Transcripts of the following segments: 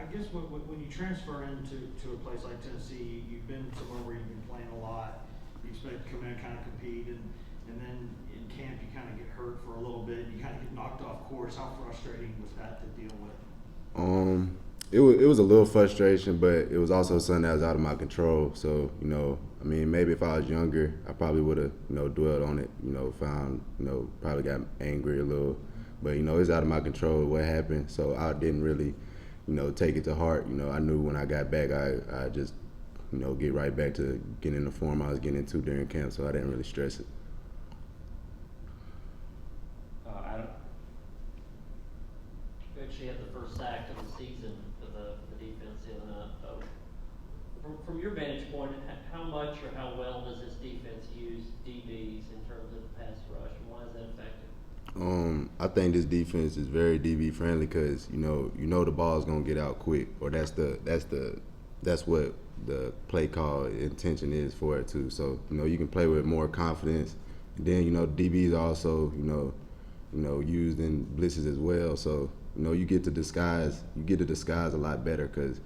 I guess when you transfer into a place like Tennessee, you've been somewhere where you've been playing a lot. You expect to come in and kind of compete, and then in camp you kind of get hurt for a little bit. You kind of get knocked off course. How frustrating was that to deal with? It was a little frustration, but it was also something that was out of my control. So I mean, maybe if I was younger, I probably would have dwelled on it. Found probably got angry a little, but it's out of my control what happened. So I didn't really take it to heart. I knew when I got back, I just get right back to getting in the form I was getting into during camp. So I didn't really stress it. Adam? You actually had the first sack of the season for the defense the other night. From your vantage point, how much or how well does this defense use DBs in terms of the pass rush, and why is that effective? I think this defense is very DB friendly because the ball is gonna get out quick, or that's what the play call intention is for it too. So you can play with more confidence. And then DBs are also used in blitzes as well. So you get to disguise a lot better because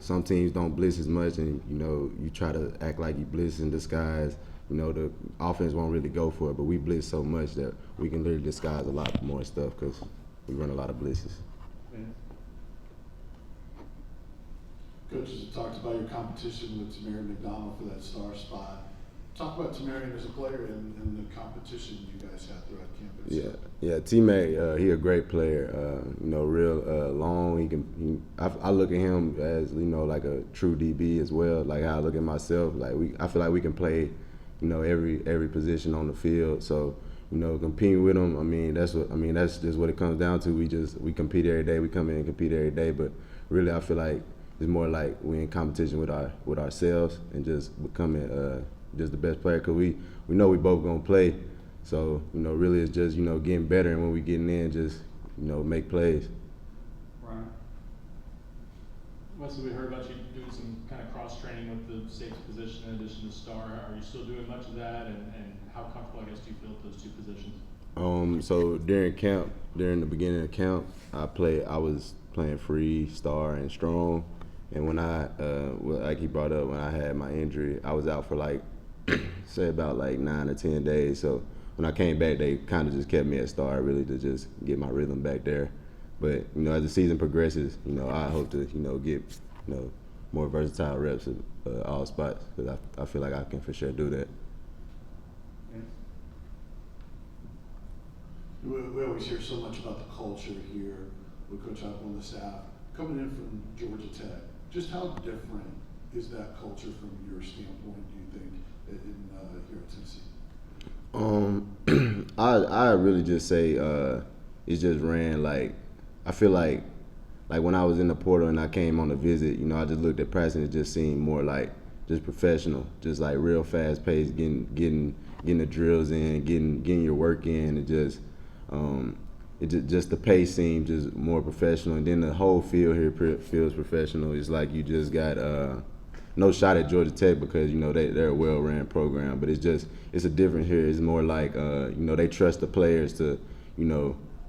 some teams don't blitz as much, and you try to act like you blitz in disguise. The offense won't really go for it, but we blitz so much that we can literally disguise a lot more stuff because we run a lot of blitzes. Coaches have talked about your competition with Tamarian McDonald for that star spot. Talk about Tamarian as a player and the competition you guys have throughout campus. Yeah. Teammate, he a great player. Real long. I look at him as like a true DB as well. Like how I look at myself. I feel like we can play, every position on the field. So competing with him. That's just what it comes down to. We compete every day. We come in and compete every day. But really, I feel like it's more like we're in competition with ourselves and just becoming just the best player because we know we both gonna play. So really it's just getting better, and when we getting in, just make plays. Right. Wesley, we heard about you doing some kind of cross training with the safety position in addition to star. Are you still doing much of that, and how comfortable, I guess, do you feel with those two positions? So during the beginning of camp, I was playing free, star, and strong. And when like he brought up, when I had my injury, I was out for say about 9 or 10 days. So when I came back, they kind of just kept me at star, really, to just get my rhythm back there. But as the season progresses, I hope to get more versatile reps at all spots because I feel like I can for sure do that. We always hear so much about the culture here with Coach Huck on the staff. Coming in from Georgia Tech, just how different is that culture from your standpoint, do you think, here at Tennessee? I really just say it's just ran I feel like when I was in the portal and I came on a visit, I just looked at practice and it just seemed more like just professional, just real fast paced, getting the drills in, getting your work in, and just just the pace seemed just more professional, and then the whole field here feels professional. It's like you just got no shot at Georgia Tech because they're a well-ran program, but it's a difference here. It's more like they trust the players to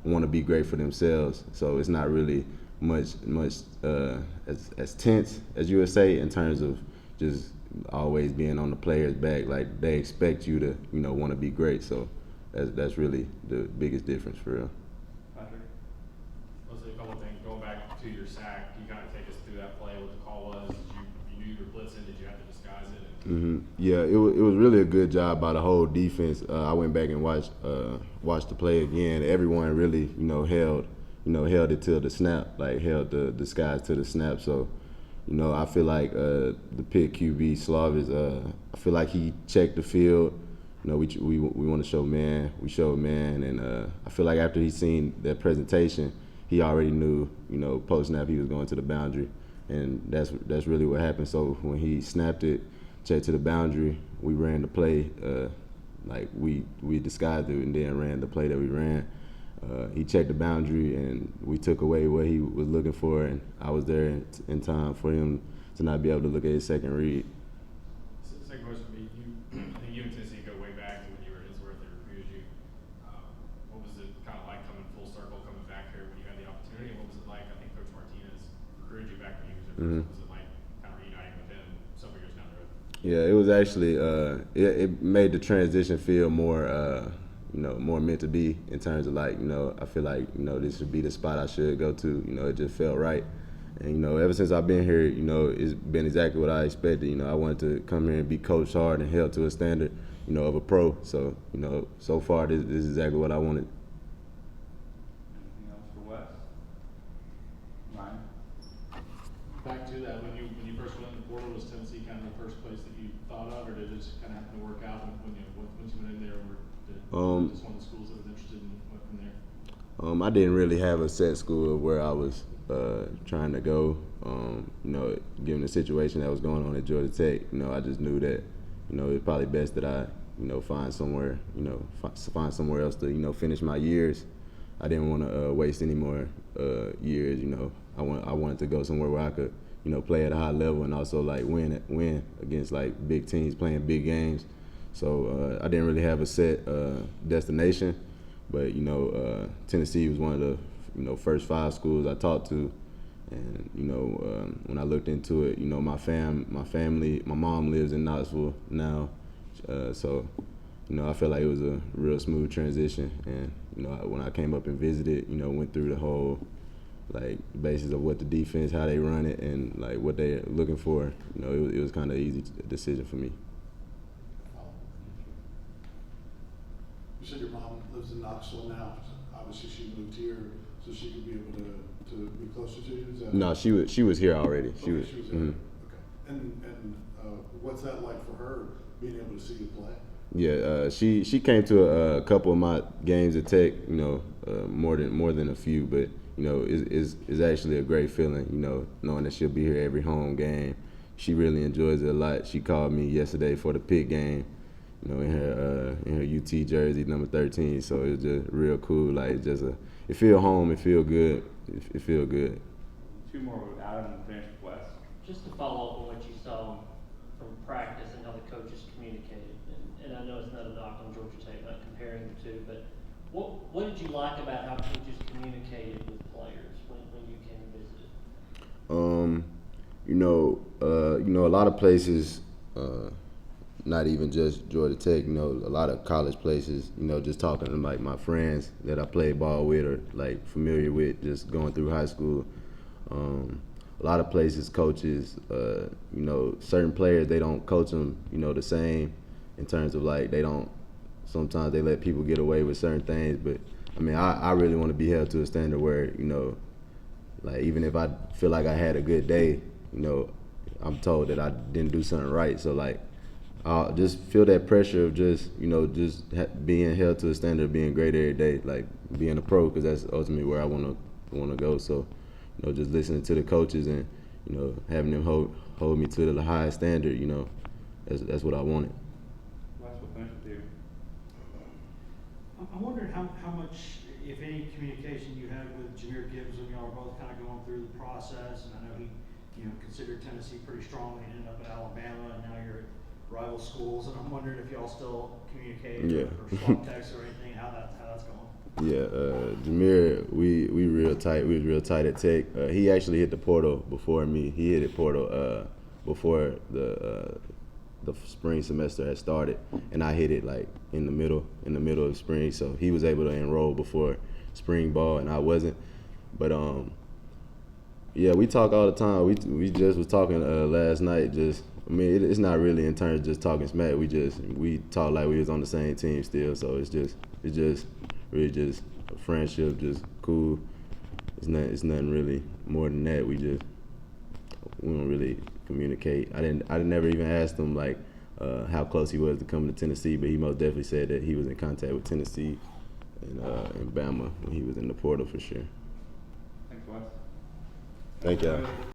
want to be great for themselves. So it's not really much as tense as you would say in terms of just always being on the players' back. Like they expect you to want to be great. So that's really the biggest difference for real. Let's say a couple of things. Going back to your sack, can you kind of take us through that play, what the call was? You knew you were blitzing. Did you have to disguise it? Yeah, it was really a good job by the whole defense. I went back and watched the play again. Everyone really held it till the snap, held the disguise to the snap. So I feel like the Pitt QB Slavis, I feel like he checked the field. We want to show man. We showed man, and I feel like after he seen that presentation, he already knew, post snap he was going to the boundary, and that's really what happened. So when he snapped it, checked to the boundary, we ran the play, we disguised it and then ran the play that we ran. He checked the boundary, and we took away what he was looking for, and I was there in time for him to not be able to look at his second read. Second question for me, I think you and Tennessee go way back to when you were at Hillsworth. They recruited you. What was it kind of like coming full circle, coming back here when you had the opportunity? And what was it like? I think Coach Martinez Mhm. Was it like kind of reuniting with him several years down the road? Yeah, it was actually it made the transition feel more more meant to be in terms of like I feel like this should be the spot I should go to. It just felt right, and ever since I've been here, it's been exactly what I expected. I wanted to come here and be coached hard and held to a standard of a pro. So so far this is exactly what I wanted. Anything else for Wes? Ryan? Back to that, when you first went in the portal, was Tennessee kind of the first place that you thought of, or did it just kind of happen to work out when you once you went in there, or did it just one of the schools that was interested and went from there? I didn't really have a set school of where I was trying to go. Given the situation that was going on at Georgia Tech, I just knew that it's probably best that I find somewhere find somewhere else to finish my years. I didn't want to waste any more years. I wanted to go somewhere where I could play at a high level and also like win against like big teams, playing big games. So I didn't really have a set destination, but Tennessee was one of the first 5 schools I talked to, and when I looked into it, my family, my mom lives in Knoxville now, so I felt like it was a real smooth transition, and when I came up and visited, went through the whole like basis of what the defense, how they run it, and like what they're looking for, it was kind of an easy decision for me. You said your mom lives in Knoxville now. Obviously, she moved here so she could be able to be closer to you. Is that No, she was here already. She was there. mhm. Okay. And what's that like for her, being able to see you play? Yeah, she came to a couple of my games at Tech. More than a few, but it's actually a great feeling. Knowing that she'll be here every home game. She really enjoys it a lot. She called me yesterday for the Pitt game. In her UT jersey, number 13. So it's just real cool. Like it feel home. It feel good. It feel good. 2 more with Adam and finish with Wes. Just to follow up on what you saw from practice and how the coaches communicated, and I know it's not a knock on Georgia Tech, not comparing the two, but what did you like about how coaches communicated with players when you came and visited? A lot of places, not even just Georgia Tech, a lot of college places, just talking to like my friends that I played ball with or like familiar with, just going through high school. A lot of places, coaches, certain players, they don't coach them, the same in terms of like sometimes they let people get away with certain things. But I mean, I really want to be held to a standard where, like even if I feel like I had a good day, I'm told that I didn't do something right. So like, I'll just feel that pressure of just, being held to a standard of being great every day, like being a pro, because that's ultimately where I want to go. So, just listening to the coaches and, having them hold me to the highest standard, that's what I wanted. Wes, we'll finish with you. I'm wondering how much, if any, communication you had with Jahmyr Gibbs when y'all were both kind of going through the process, and I know he, considered Tennessee pretty strongly and ended up at Alabama, and now you're at rival schools, and I'm wondering if y'all still communicate or swap texts or anything, how that's going. Yeah, Jahmyr, we real tight. We was real tight at Tech. He actually hit the portal before me. He hit the portal before the spring semester had started, and I hit it like in the middle of spring. So he was able to enroll before spring ball, and I wasn't. But yeah, we talk all the time. We just was talking last night. It's not really in terms of just talking smack. We talk like we was on the same team still. So it's just really just a friendship, just cool. It's nothing really more than that. We don't really communicate. I never even asked him like how close he was to coming to Tennessee, but he most definitely said that he was in contact with Tennessee and Bama when he was in the portal for sure. Thanks, Wes. Thank y'all.